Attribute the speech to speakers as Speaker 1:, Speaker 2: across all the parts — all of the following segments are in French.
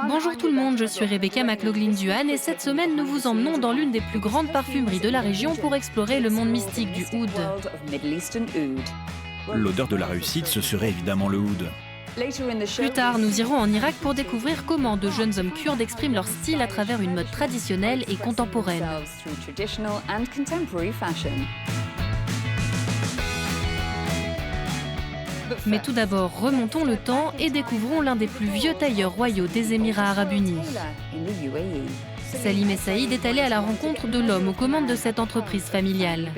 Speaker 1: Bonjour tout le monde, je suis Rebecca McLaughlin-Duhan et cette semaine nous vous emmenons dans l'une des plus grandes parfumeries de la région pour explorer le monde mystique du oud.
Speaker 2: L'odeur de la réussite, ce serait évidemment le oud.
Speaker 1: Plus tard, nous irons en Irak pour découvrir comment de jeunes hommes kurdes expriment leur style à travers une mode traditionnelle et contemporaine. Mais tout d'abord, remontons le temps et découvrons l'un des plus vieux tailleurs royaux des Émirats arabes unis. Salim Essaïd est allé à la rencontre de l'homme aux commandes de cette entreprise familiale.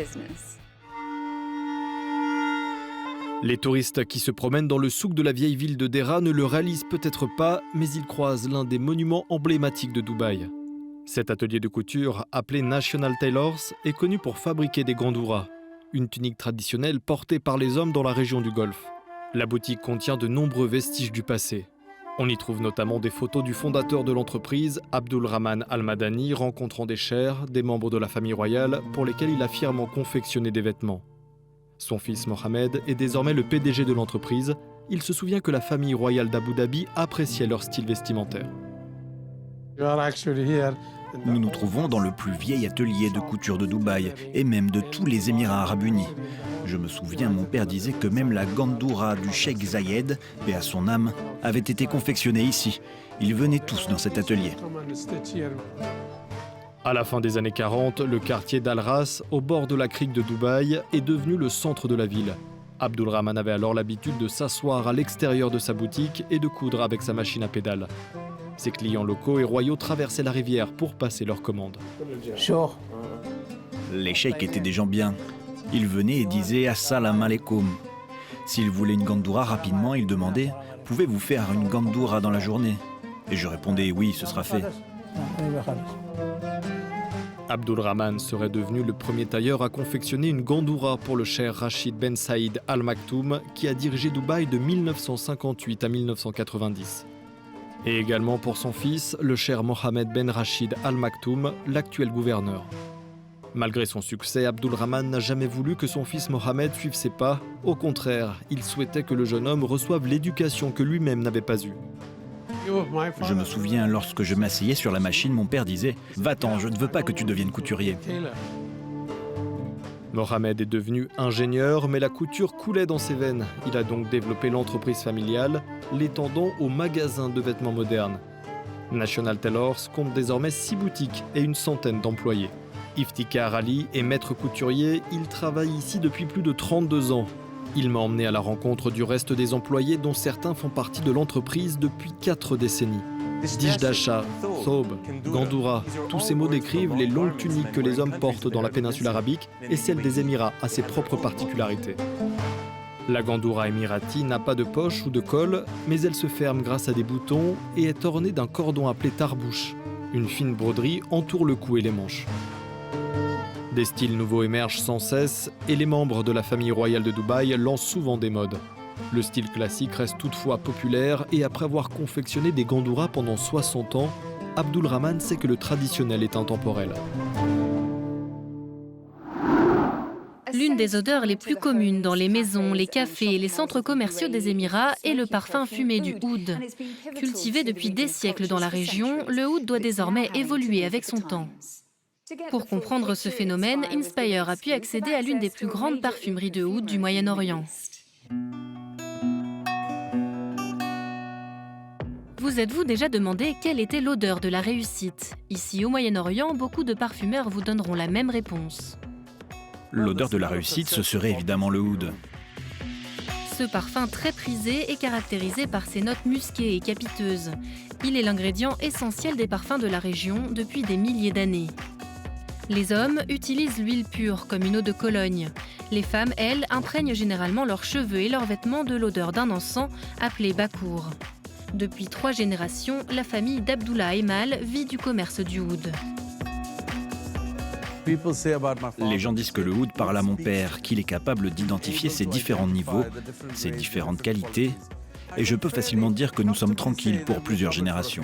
Speaker 3: Les touristes qui se promènent dans le souk de la vieille ville de Deira ne le réalisent peut-être pas, mais ils croisent l'un des monuments emblématiques de Dubaï. Cet atelier de couture, appelé National Tailors, est connu pour fabriquer des gandouras, une tunique traditionnelle portée par les hommes dans la région du Golfe. La boutique contient de nombreux vestiges du passé. On y trouve notamment des photos du fondateur de l'entreprise, Abdulrahman Al-Madani, rencontrant des chers, des membres de la famille royale, pour lesquels il affirme en confectionner des vêtements. Son fils Mohamed est désormais le PDG de l'entreprise. Il se souvient que la famille royale d'Abu Dhabi appréciait leur style vestimentaire.
Speaker 2: Nous nous trouvons dans le plus vieil atelier de couture de Dubaï et même de tous les Émirats arabes unis. Je me souviens, mon père disait que même la gandoura du cheikh Zayed, paix à son âme, avait été confectionnée ici. Ils venaient tous dans cet atelier.
Speaker 3: À la fin des années 40, le quartier d'Al Ras, au bord de la crique de Dubaï, est devenu le centre de la ville. Abdulrahman avait alors l'habitude de s'asseoir à l'extérieur de sa boutique et de coudre avec sa machine à pédales. Ses clients locaux et royaux traversaient la rivière pour passer leurs commandes.
Speaker 2: Les cheikhs étaient des gens bien. Ils venaient et disaient « Assalamu alaikum ». S'ils voulaient une gandoura rapidement, ils demandaient « Pouvez-vous faire une gandoura dans la journée ?» Et je répondais « Oui, ce sera fait ».
Speaker 3: Abdulrahman serait devenu le premier tailleur à confectionner une gandoura pour le cheikh Rachid Ben Saïd Al Maktoum, qui a dirigé Dubaï de 1958 à 1990. Et également pour son fils, le cheikh Mohamed Ben Rachid Al Maktoum, l'actuel gouverneur. Malgré son succès, Abdulrahman n'a jamais voulu que son fils Mohamed suive ses pas. Au contraire, il souhaitait que le jeune homme reçoive l'éducation que lui-même n'avait pas eue.
Speaker 2: Je me souviens, lorsque je m'asseyais sur la machine, mon père disait « Va-t'en, je ne veux pas que tu deviennes couturier ».
Speaker 3: Mohamed est devenu ingénieur, mais la couture coulait dans ses veines. Il a donc développé l'entreprise familiale, l'étendant aux magasins de vêtements modernes. National Tailors compte désormais 6 boutiques et une centaine d'employés. Iftikhar Ali est maître couturier, il travaille ici depuis plus de 32 ans. Il m'a emmené à la rencontre du reste des employés dont certains font partie de l'entreprise depuis 4 décennies. Dishdasha, thobe, gandoura, tous ces mots décrivent les longues tuniques que les hommes portent dans la péninsule arabique et celle des Émirats a ses propres particularités. La gandoura émirati n'a pas de poche ou de col, mais elle se ferme grâce à des boutons et est ornée d'un cordon appelé tarbouche. Une fine broderie entoure le cou et les manches. Des styles nouveaux émergent sans cesse et les membres de la famille royale de Dubaï lancent souvent des modes. Le style classique reste toutefois populaire et après avoir confectionné des gandouras pendant 60 ans, Abdulrahman sait que le traditionnel est intemporel.
Speaker 1: L'une des odeurs les plus communes dans les maisons, les cafés et les centres commerciaux des Émirats est le parfum fumé du oud. Cultivé depuis des siècles dans la région, le oud doit désormais évoluer avec son temps. Pour comprendre ce phénomène, Inspire a pu accéder à l'une des plus grandes parfumeries de oud du Moyen-Orient. Vous êtes-vous déjà demandé quelle était l'odeur de la réussite? Ici, au Moyen-Orient, beaucoup de parfumeurs vous donneront la même réponse.
Speaker 2: L'odeur de la réussite, ce serait évidemment le oud.
Speaker 1: Ce parfum très prisé est caractérisé par ses notes musquées et capiteuses. Il est l'ingrédient essentiel des parfums de la région depuis des milliers d'années. Les hommes utilisent l'huile pure comme une eau de Cologne. Les femmes, elles, imprègnent généralement leurs cheveux et leurs vêtements de l'odeur d'un encens appelé bakour. Depuis 3 générations, la famille d'Abdullah Emal vit du commerce du oud.
Speaker 2: Les gens disent que le oud parle à mon père, qu'il est capable d'identifier ses différents niveaux, ses différentes qualités, et je peux facilement dire que nous sommes tranquilles pour plusieurs générations.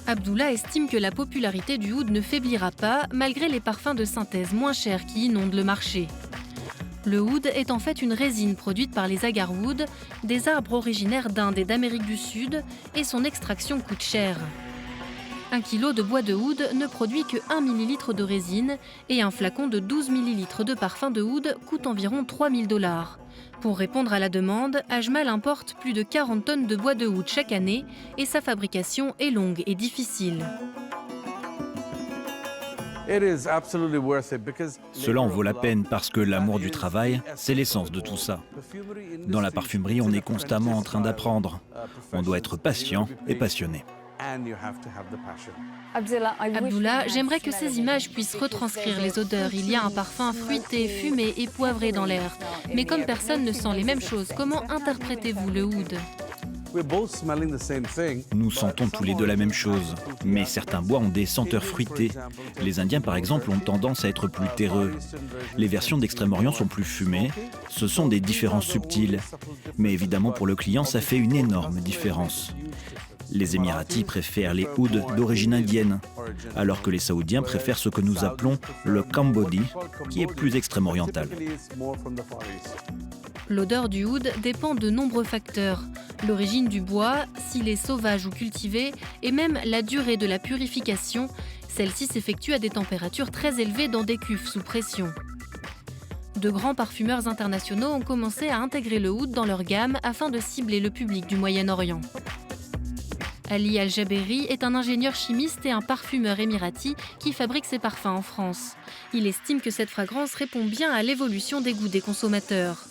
Speaker 1: Abdullah estime que la popularité du oud ne faiblira pas malgré les parfums de synthèse moins chers qui inondent le marché. Le oud est en fait une résine produite par les agarwoods, des arbres originaires d'Inde et d'Amérique du Sud, et son extraction coûte cher. 1 kg de bois de oud ne produit que 1 ml de résine et un flacon de 12 ml de parfum de oud coûte environ 3 000 $. Pour répondre à la demande, Ajmal importe plus de 40 tonnes de bois de oud chaque année et sa fabrication est longue et difficile.
Speaker 2: Cela en vaut la peine parce que l'amour du travail, c'est l'essence de tout ça. Dans la parfumerie, on est constamment en train d'apprendre. On doit être patient et passionné.
Speaker 1: Abdullah, j'aimerais que ces images puissent retranscrire les odeurs. Il y a un parfum fruité, fumé et poivré dans l'air. Mais comme personne ne sent les mêmes choses, comment interprétez-vous le oud ?
Speaker 2: Nous sentons tous les deux la même chose, mais certains bois ont des senteurs fruitées. Les Indiens, par exemple, ont tendance à être plus terreux. Les versions d'Extrême-Orient sont plus fumées. Ce sont des différences subtiles. Mais évidemment, pour le client, ça fait une énorme différence. Les Émiratis préfèrent les ouds d'origine indienne, alors que les Saoudiens préfèrent ce que nous appelons le Kambodi, qui est plus extrême-oriental.
Speaker 1: L'odeur du oud dépend de nombreux facteurs. L'origine du bois, s'il est sauvage ou cultivé, et même la durée de la purification. Celle-ci s'effectue à des températures très élevées dans des cuves sous pression. De grands parfumeurs internationaux ont commencé à intégrer le oud dans leur gamme afin de cibler le public du Moyen-Orient. Ali Al-Jaberi est un ingénieur chimiste et un parfumeur émirati qui fabrique ses parfums en France. Il estime que cette fragrance répond bien à l'évolution des goûts des consommateurs.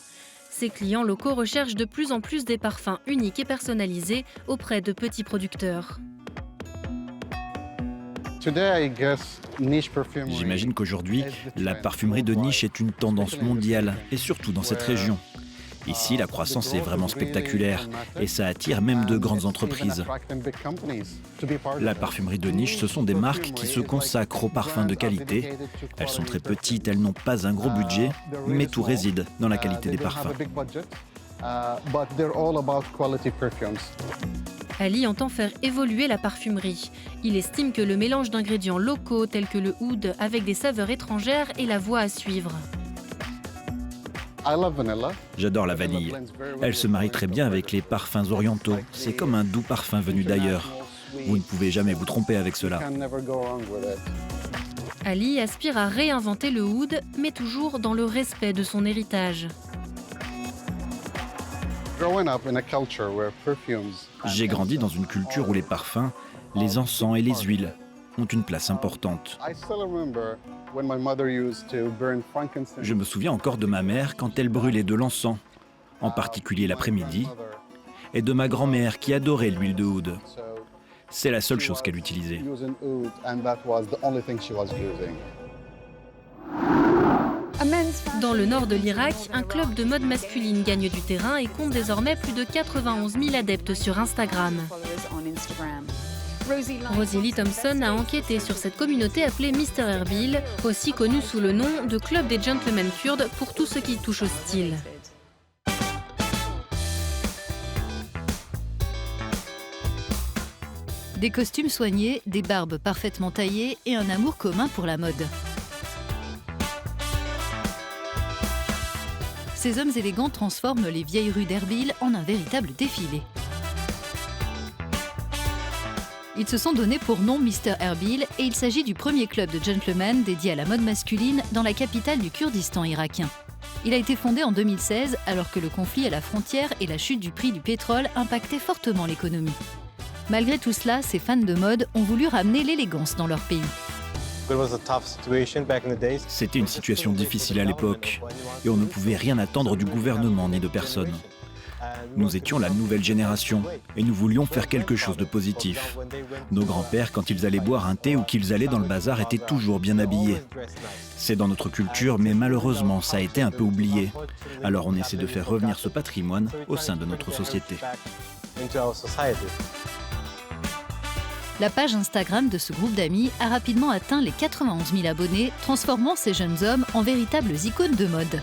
Speaker 1: Ses clients locaux recherchent de plus en plus des parfums uniques et personnalisés auprès de petits producteurs.
Speaker 2: J'imagine qu'aujourd'hui, la parfumerie de niche est une tendance mondiale, et surtout dans cette région. Ici, la croissance est vraiment spectaculaire et ça attire même de grandes entreprises. La parfumerie de niche, ce sont des marques qui se consacrent aux parfums de qualité. Elles sont très petites, elles n'ont pas un gros budget, mais tout réside dans la qualité des parfums.
Speaker 1: Ali entend faire évoluer la parfumerie. Il estime que le mélange d'ingrédients locaux tels que le oud avec des saveurs étrangères est la voie à suivre.
Speaker 2: J'adore la vanille. Elle se marie très bien avec les parfums orientaux. C'est comme un doux parfum venu d'ailleurs. Vous ne pouvez jamais vous tromper avec cela.
Speaker 1: Ali aspire à réinventer le oud, mais toujours dans le respect de son héritage.
Speaker 2: J'ai grandi dans une culture où les parfums, les encens et les huiles ont une place importante. Je me souviens encore de ma mère quand elle brûlait de l'encens, en particulier l'après-midi, et de ma grand-mère qui adorait l'huile de oud. C'est la seule chose qu'elle utilisait.
Speaker 1: Dans le nord de l'Irak, un club de mode masculine gagne du terrain et compte désormais plus de 91 000 adeptes sur Instagram. Rosie Lee Thompson a enquêté sur cette communauté appelée Mr. Erbil, aussi connue sous le nom de Club des Gentlemen Kurdes pour tout ce qui touche au style.
Speaker 4: Des costumes soignés, des barbes parfaitement taillées et un amour commun pour la mode. Ces hommes élégants transforment les vieilles rues d'Erbil en un véritable défilé. Ils se sont donnés pour nom Mr. Erbil et il s'agit du premier club de gentlemen dédié à la mode masculine dans la capitale du Kurdistan irakien. Il a été fondé en 2016 alors que le conflit à la frontière et la chute du prix du pétrole impactaient fortement l'économie. Malgré tout cela, ces fans de mode ont voulu ramener l'élégance dans leur pays.
Speaker 2: C'était une situation difficile à l'époque et on ne pouvait rien attendre du gouvernement ni de personne. Nous étions la nouvelle génération et nous voulions faire quelque chose de positif. Nos grands-pères, quand ils allaient boire un thé ou qu'ils allaient dans le bazar, étaient toujours bien habillés. C'est dans notre culture, mais malheureusement, ça a été un peu oublié. Alors on essaie de faire revenir ce patrimoine au sein de notre société.
Speaker 4: La page Instagram de ce groupe d'amis a rapidement atteint les 91 000 abonnés, transformant ces jeunes hommes en véritables icônes de mode.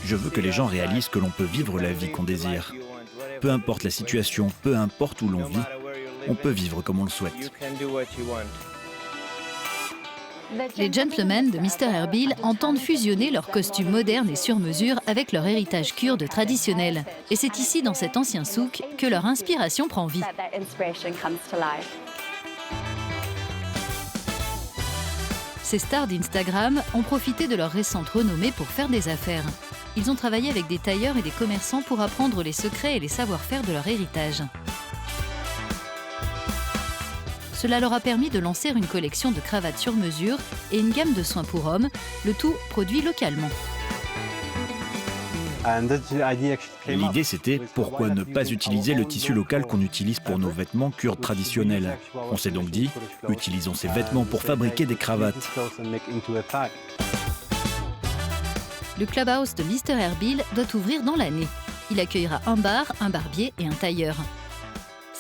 Speaker 2: Je veux que les gens réalisent que l'on peut vivre la vie qu'on désire. Peu importe la situation, peu importe où l'on vit, on peut vivre comme on le souhaite.
Speaker 4: Les gentlemen de Mr. Erbil entendent fusionner leurs costumes modernes et sur mesure avec leur héritage kurde traditionnel. Et c'est ici, dans cet ancien souk, que leur inspiration prend vie. Ces stars d'Instagram ont profité de leur récente renommée pour faire des affaires. Ils ont travaillé avec des tailleurs et des commerçants pour apprendre les secrets et les savoir-faire de leur héritage. Cela leur a permis de lancer une collection de cravates sur mesure et une gamme de soins pour hommes, le tout produit localement.
Speaker 2: L'idée, c'était pourquoi ne pas utiliser le tissu local qu'on utilise pour nos vêtements kurdes traditionnels. On s'est donc dit, utilisons ces vêtements pour fabriquer des cravates.
Speaker 4: Le clubhouse de Mr. Erbil doit ouvrir dans l'année. Il accueillera un bar, un barbier et un tailleur.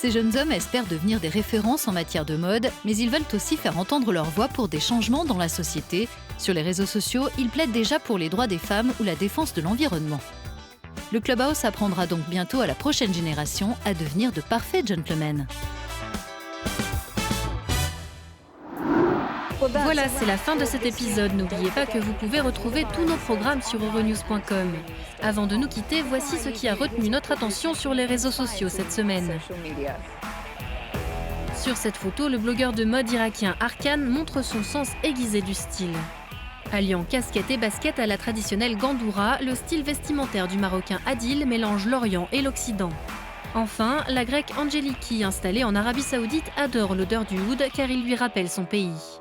Speaker 4: Ces jeunes hommes espèrent devenir des références en matière de mode, mais ils veulent aussi faire entendre leur voix pour des changements dans la société. Sur les réseaux sociaux, ils plaident déjà pour les droits des femmes ou la défense de l'environnement. Le clubhouse apprendra donc bientôt à la prochaine génération à devenir de parfaits gentlemen.
Speaker 1: Voilà, c'est la fin de cet épisode. N'oubliez pas que vous pouvez retrouver tous nos programmes sur euronews.com. Avant de nous quitter, voici ce qui a retenu notre attention sur les réseaux sociaux cette semaine. Sur cette photo, le blogueur de mode irakien Arkan montre son sens aiguisé du style. Alliant casquette et basket à la traditionnelle gandoura, le style vestimentaire du Marocain Adil mélange l'Orient et l'Occident. Enfin, la Grecque Angeliki, installée en Arabie Saoudite, adore l'odeur du oud car il lui rappelle son pays.